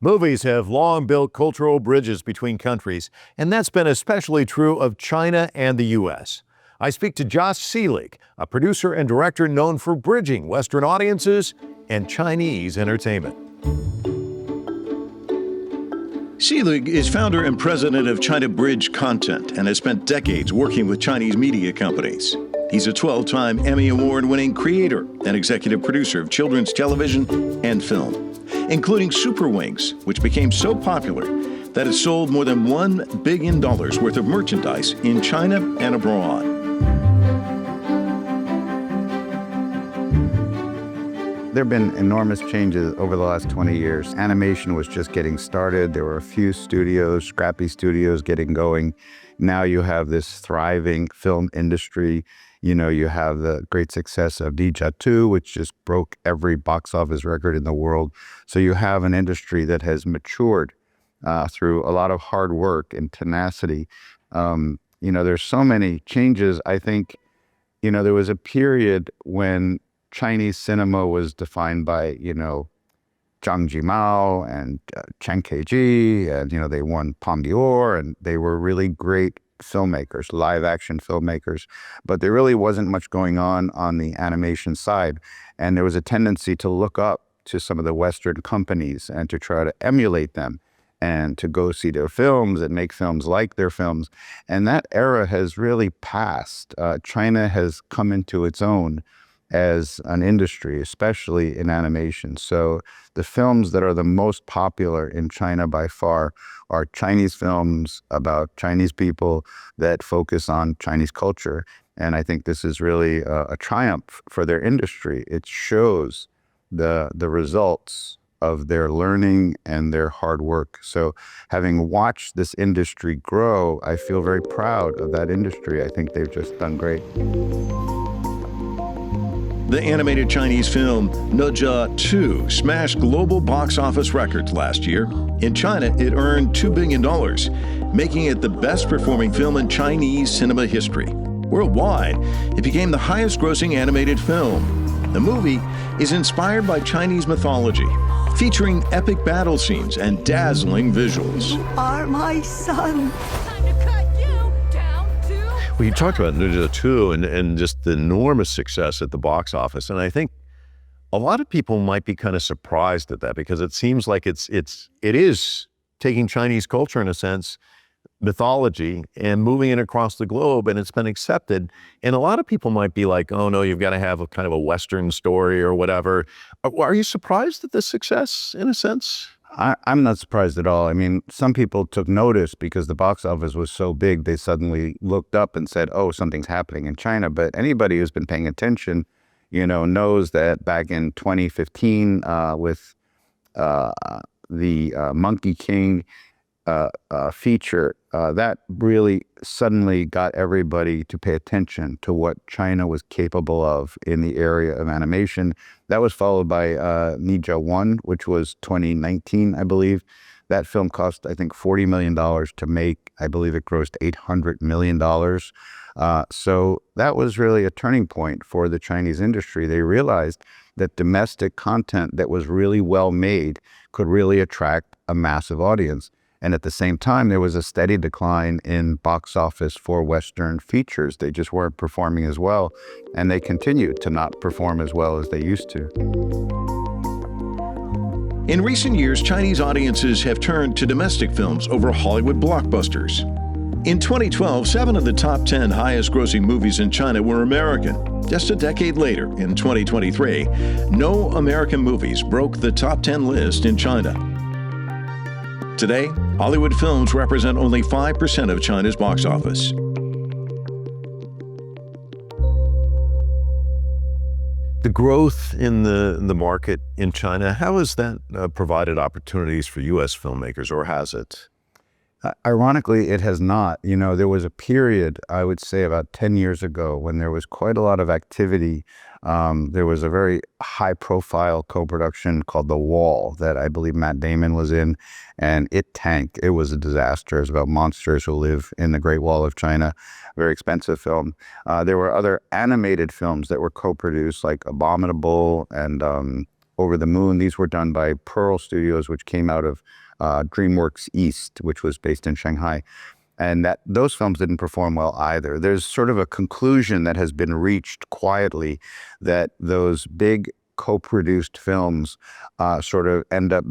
Movies have long built cultural bridges between countries, and that's been especially true of China and the U.S. I speak to Josh Selig, a producer and director known for bridging Western audiences and Chinese entertainment. Selig is founder and president of China Bridge Content and has spent decades working with Chinese media companies. He's a 12-time Emmy Award-winning creator and executive producer of children's television and film, including Super Wings, which became so popular that it sold more than $1 billion worth of merchandise in China and abroad. There have been enormous changes over the last 20 years. Animation was just getting started. There were a few studios, scrappy studios getting going. Now you have this thriving film industry. You know, you have the great success of Ninja 2, which just broke every box office record in the world. So you have an industry that has matured through a lot of hard work and tenacity. There's so many changes. I think, there was a period when Chinese cinema was defined by, Zhang Yimou and Chen Keiji, and, they won Palme d'Or, and they were really great filmmakers, live action filmmakers, but there really wasn't much going on the animation side. And there was a tendency to look up to some of the Western companies and to try to emulate them and to go see their films and make films like their films. And that era has really passed. China has come into its own as an industry, especially in animation. So the films that are the most popular in China by far are Chinese films about Chinese people that focus on Chinese culture. And I think this is really a triumph for their industry. It shows the results of their learning and their hard work. So having watched this industry grow, I feel very proud of that industry. I think they've just done great. The animated Chinese film Ninja 2 smashed global box office records last year. In China, it earned $2 billion, making it the best-performing film in Chinese cinema history. Worldwide, it became the highest-grossing animated film. The movie is inspired by Chinese mythology, featuring epic battle scenes and dazzling visuals. You are my son. Well, you talked about Ninja 2 and just the enormous success at the box office. And I think a lot of people might be kind of surprised at that because it seems like it is taking Chinese culture in a sense, mythology, and moving it across the globe, and it's been accepted. And a lot of people might be like, oh no, you've got to have a kind of a Western story or whatever. Are you surprised at the success in a sense? I'm not surprised at all. I mean, some people took notice because the box office was so big, they suddenly looked up and said, oh, something's happening in China. But anybody who's been paying attention, knows that back in 2015 with the Monkey King feature, that really suddenly got everybody to pay attention to what China was capable of in the area of animation. That was followed by Ninja 1, which was 2019, I believe. That film cost, I think, $40 million to make. I believe it grossed $800 million. So that was really a turning point for the Chinese industry. They realized that domestic content that was really well made could really attract a massive audience. And at the same time, there was a steady decline in box office for Western features. They just weren't performing as well, and they continued to not perform as well as they used to. In recent years, Chinese audiences have turned to domestic films over Hollywood blockbusters. In 2012, 7 of the top 10 highest-grossing movies in China were American. Just a decade later, in 2023, no American movies broke the top 10 list in China. Today, Hollywood films represent only 5% of China's box office. The growth in the market in China, how has that provided opportunities for U.S. filmmakers, or has it? Ironically, it has not. There was a period, I would say about 10 years ago, when there was quite a lot of activity. There was a very high-profile co-production called The Wall that I believe Matt Damon was in, and it tanked. It was a disaster. It was about monsters who live in the Great Wall of China. Very expensive film. There were other animated films that were co-produced, like Abominable and Over the Moon. These were done by Pearl Studios, which came out of DreamWorks East, which was based in Shanghai. And those films didn't perform well either. There's sort of a conclusion that has been reached quietly that those big co-produced films sort of end up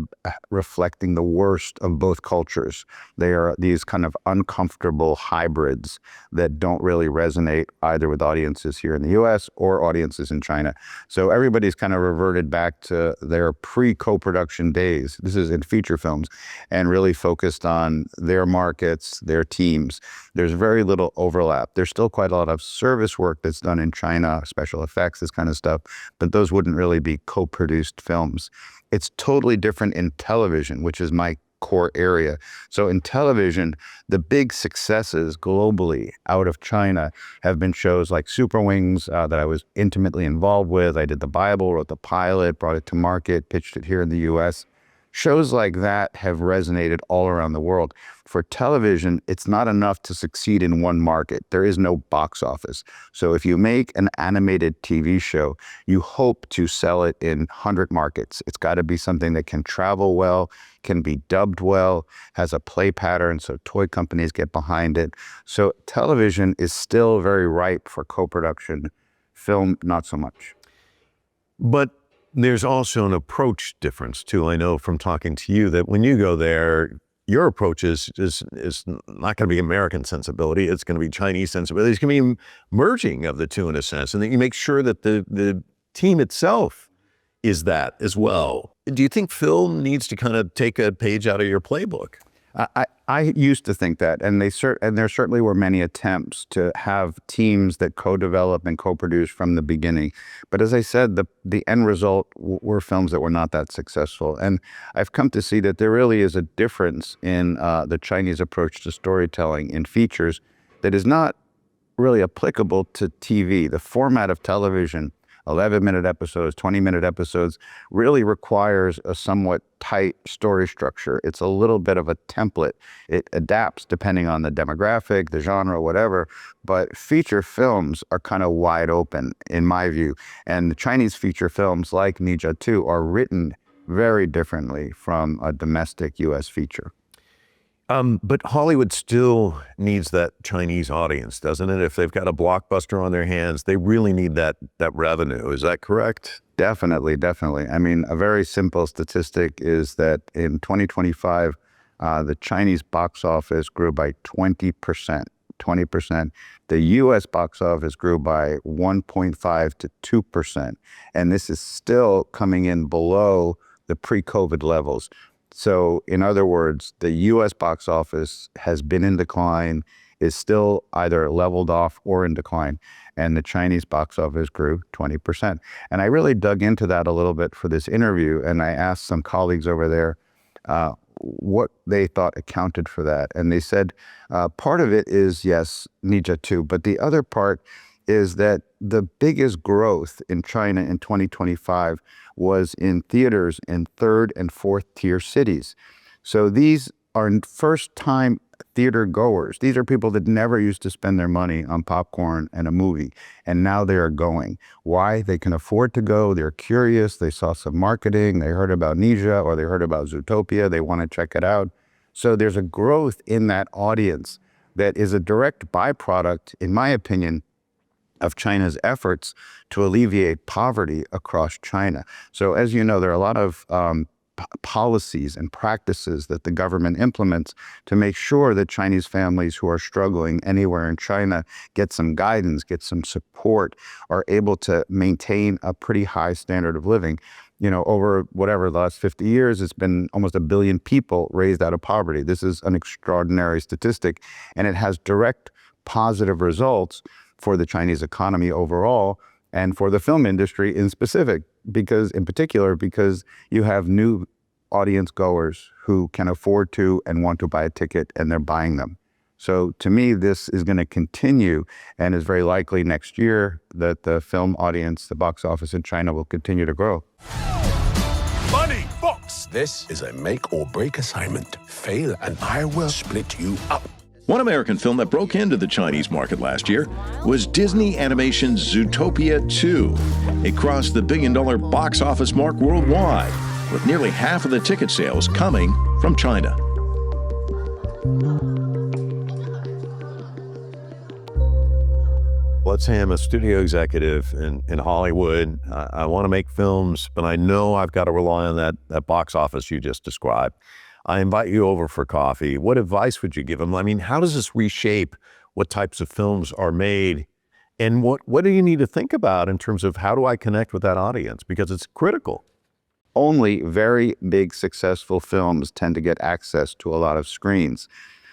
reflecting the worst of both cultures. They are these kind of uncomfortable hybrids that don't really resonate either with audiences here in the US or audiences in China. So everybody's kind of reverted back to their pre-co-production days. This is in feature films, and really focused on their markets, their teams. There's very little overlap. There's still quite a lot of service work that's done in China, special effects, this kind of stuff, but those wouldn't really be co-produced films. It's totally different in television, which is my core area. So in television, the big successes globally out of China have been shows like Super Wings that I was intimately involved with. I did the Bible, wrote the pilot, brought it to market, pitched it here in the US. Shows like that have resonated all around the world. For television, it's not enough to succeed in one market. There is no box office. So if you make an animated TV show, you hope to sell it in 100 markets. It's got to be something that can travel well, can be dubbed well, has a play pattern, so toy companies get behind it. So television is still very ripe for co-production. Film, not so much. But there's also an approach difference too. I know from talking to you that when you go there, your approach is not going to be American sensibility. It's going to be Chinese sensibility. It's going to be merging of the two in a sense, and that you make sure that the team itself is that as well. Do you think film needs to kind of take a page out of your playbook? I used to think that, and there certainly were many attempts to have teams that co-develop and co-produce from the beginning. But as I said, the end result were films that were not that successful. And I've come to see that there really is a difference in the Chinese approach to storytelling in features that is not really applicable to TV. The format of television, 11-minute episodes, 20-minute episodes, really requires a somewhat tight story structure. It's a little bit of a template. It adapts depending on the demographic, the genre, whatever, but feature films are kind of wide open in my view. And the Chinese feature films like Ninja 2 are written very differently from a domestic US feature. But Hollywood still needs that Chinese audience, doesn't it? If they've got a blockbuster on their hands, they really need that revenue. Is that correct? Definitely, definitely. I mean, a very simple statistic is that in 2025, the Chinese box office grew by 20%. 20%. The US box office grew by 1.5 to 2%. And this is still coming in below the pre-COVID levels. So in other words, the US box office has been in decline, is still either leveled off or in decline. And the Chinese box office grew 20%. And I really dug into that a little bit for this interview. And I asked some colleagues over there what they thought accounted for that. And they said part of it is, yes, Ninja 2, but the other part is that the biggest growth in China in 2025 was in theaters in third and fourth tier cities. So these are first-time theater goers. These are people that never used to spend their money on popcorn and a movie, and now they are going. Why? They can afford to go. They're curious. They saw some marketing. They heard about Ninja or they heard about Zootopia. They want to check it out. So there's a growth in that audience that is a direct byproduct, in my opinion, of China's efforts to alleviate poverty across China. So as you know, there are a lot of policies and practices that the government implements to make sure that Chinese families who are struggling anywhere in China get some guidance, get some support, are able to maintain a pretty high standard of living. You know, over whatever the last 50 years, it's been almost 1 billion people raised out of poverty. This is an extraordinary statistic, and it has direct positive results for the Chinese economy overall and for the film industry in particular, because you have new audience goers who can afford to and want to buy a ticket, and they're buying them. So to me, this is going to continue, and is very likely next year that the film audience, the box office in China, will continue to grow. Bunny Fox! This is a make or break assignment. Fail and I will split you up. One American film that broke into the Chinese market last year was Disney Animation's Zootopia 2. It crossed the billion-dollar box office mark worldwide, with nearly half of the ticket sales coming from China. Let's say I'm a studio executive in Hollywood. I want to make films, but I know I've got to rely on that box office you just described. I invite you over for coffee. What advice would you give them? I mean, how does this reshape what types of films are made? And what do you need to think about in terms of how do I connect with that audience? Because it's critical. Only very big, successful films tend to get access to a lot of screens.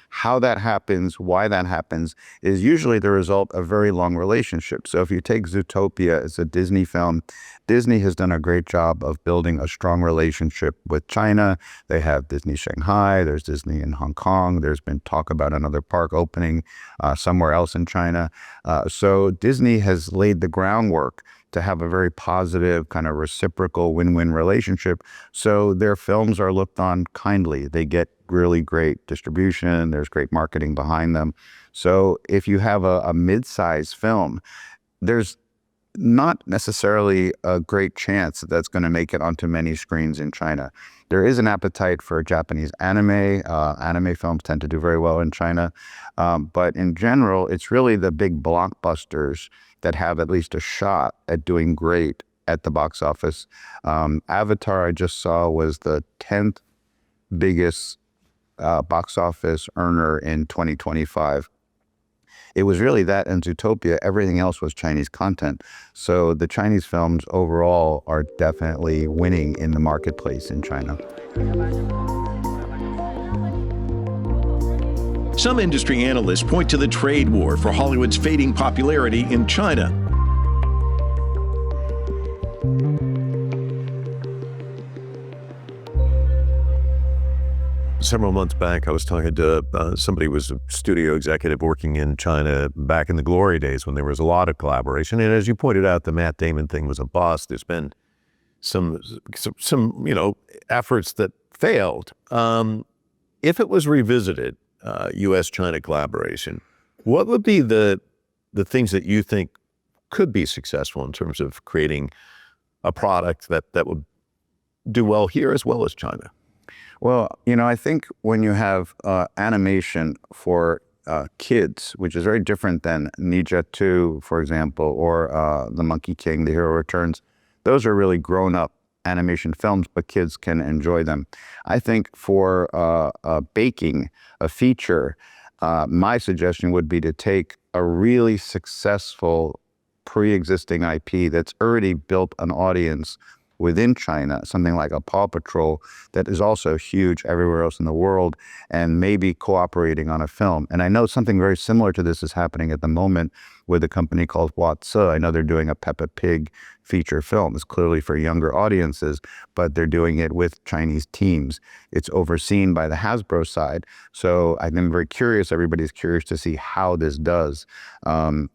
How that happens, why that happens, is usually the result of very long relationships. So if you take Zootopia as a Disney film, Disney has done a great job of building a strong relationship with China. They have Disney Shanghai, there's Disney in Hong Kong, there's been talk about another park opening somewhere else in China. So Disney has laid the groundwork to have a very positive, kind of reciprocal win-win relationship. So their films are looked on kindly. They get really great distribution. There's great marketing behind them. So if you have a mid-sized film, there's not necessarily a great chance that that's going to make it onto many screens in China. There is an appetite for Japanese anime. Anime films tend to do very well in China. But in general, it's really the big blockbusters that have at least a shot at doing great at the box office. Avatar, I just saw, was the 10th biggest box office earner in 2025. It was really that and Zootopia. Everything else was Chinese content. So the Chinese films overall are definitely winning in the marketplace in China. Some industry analysts point to the trade war for Hollywood's fading popularity in China. Several months back, I was talking to somebody who was a studio executive working in China back in the glory days when there was a lot of collaboration. And as you pointed out, the Matt Damon thing was a bust. There's been some efforts that failed. If it was revisited, U.S.-China collaboration, what would be the things that you think could be successful in terms of creating a product that would do well here as well as China? Well, I think when you have animation for kids, which is very different than Ninja 2, for example, or The Monkey King, The Hero Returns, those are really grown-up animation films, but kids can enjoy them. I think for baking a feature, my suggestion would be to take a really successful pre-existing IP that's already built an audience within China, something like a Paw Patrol that is also huge everywhere else in the world, and maybe cooperating on a film. And I know something very similar to this is happening at the moment with a company called Huace. I know they're doing a Peppa Pig feature film. It's clearly for younger audiences, but they're doing it with Chinese teams. It's overseen by the Hasbro side. So I've been very curious. Everybody's curious to see how this does.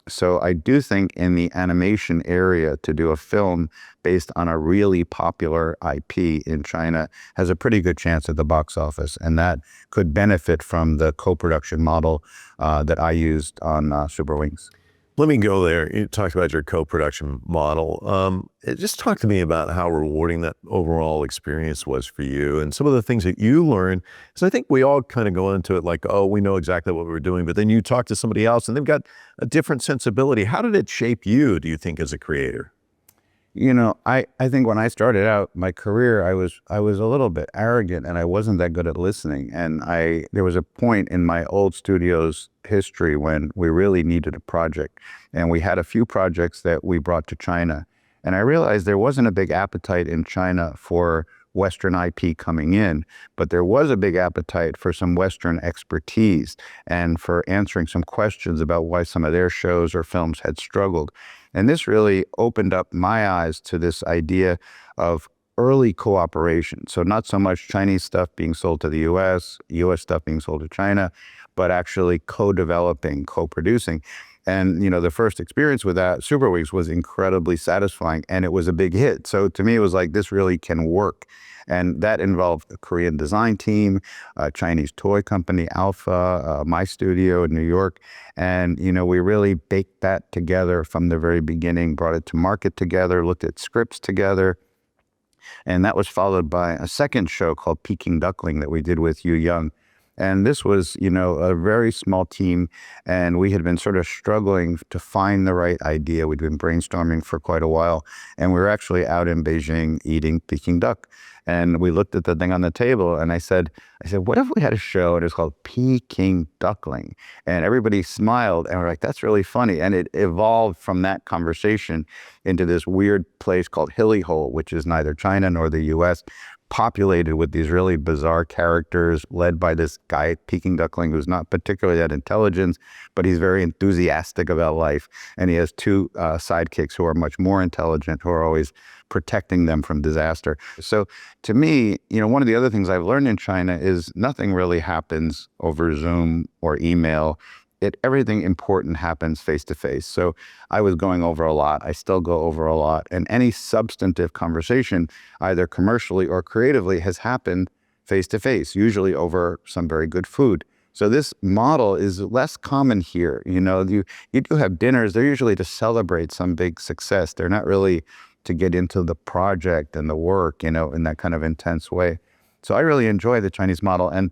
So I do think in the animation area, to do a film based on a really popular IP in China has a pretty good chance at the box office. And that could benefit from the co-production model that I used on Super Wings. Let me go there. You talked about your co-production model. Just talk to me about how rewarding that overall experience was for you and some of the things that you learned. So I think we all kind of go into it like, oh, we know exactly what we're doing, but then you talk to somebody else and they've got a different sensibility. How did it shape you, do you think, as a creator? I think when I started out my career, I was a little bit arrogant and I wasn't that good at listening. And there was a point in my old studio's history when we really needed a project. And we had a few projects that we brought to China. And I realized there wasn't a big appetite in China for Western IP coming in, but there was a big appetite for some Western expertise and for answering some questions about why some of their shows or films had struggled. And this really opened up my eyes to this idea of early cooperation. So not so much Chinese stuff being sold to the US stuff being sold to China, but actually co-developing, co-producing. And, the first experience with that, Super Weeks, was incredibly satisfying, and it was a big hit. So to me, it was like, this really can work. And that involved a Korean design team, a Chinese toy company, Alpha, my studio in New York. And, we really baked that together from the very beginning, brought it to market together, looked at scripts together. And that was followed by a second show called Peking Duckling that we did with Yu Young. And this was, a very small team, and we had been sort of struggling to find the right idea. We'd been brainstorming for quite a while, and we were actually out in Beijing eating Peking duck. And we looked at the thing on the table, and I said, what if we had a show and it was called Peking Duckling? And everybody smiled, and we're like, that's really funny. And it evolved from that conversation into this weird place called Hilly Hole, which is neither China nor the US, populated with these really bizarre characters led by this guy, Peking Duckling, who's not particularly that intelligent, but he's very enthusiastic about life. And he has two sidekicks who are much more intelligent, who are always protecting them from disaster. So to me, one of the other things I've learned in China is nothing really happens over Zoom or email. Everything important happens face to face. So I was going over a lot. I still go over a lot. And any substantive conversation, either commercially or creatively, has happened face to face, usually over some very good food. So this model is less common here. You do have dinners. They're usually to celebrate some big success. They're not really to get into the project and the work, in that kind of intense way. So I really enjoy the Chinese model. And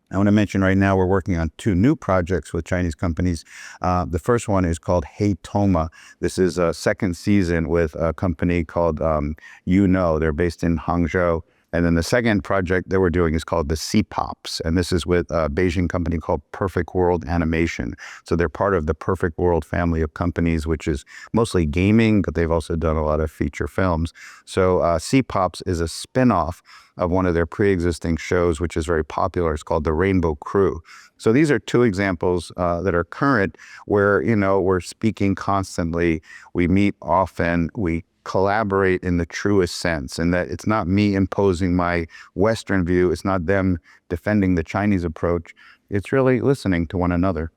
I want to mention right now we're working on 2 new projects with Chinese companies. The first one is called Hey Toma. This is a second season with a company called They're based in Hangzhou. And then the second project that we're doing is called the C-Pops. And this is with a Beijing company called Perfect World Animation. So they're part of the Perfect World family of companies, which is mostly gaming, but they've also done a lot of feature films. So C-Pops is a spin-off of one of their pre-existing shows, which is very popular. It's called The Rainbow Crew. So these are 2 examples that are current where, we're speaking constantly. We meet often. We collaborate in the truest sense, and that it's not me imposing my Western view. It's not them defending the Chinese approach. It's really listening to one another.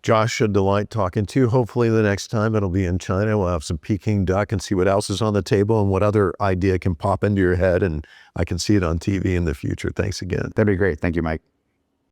Josh, a delight talking to you. Hopefully the next time it'll be in China. We'll have some Peking duck and see what else is on the table and what other idea can pop into your head, and I can see it on TV in the future. Thanks again. That'd be great. Thank you, Mike.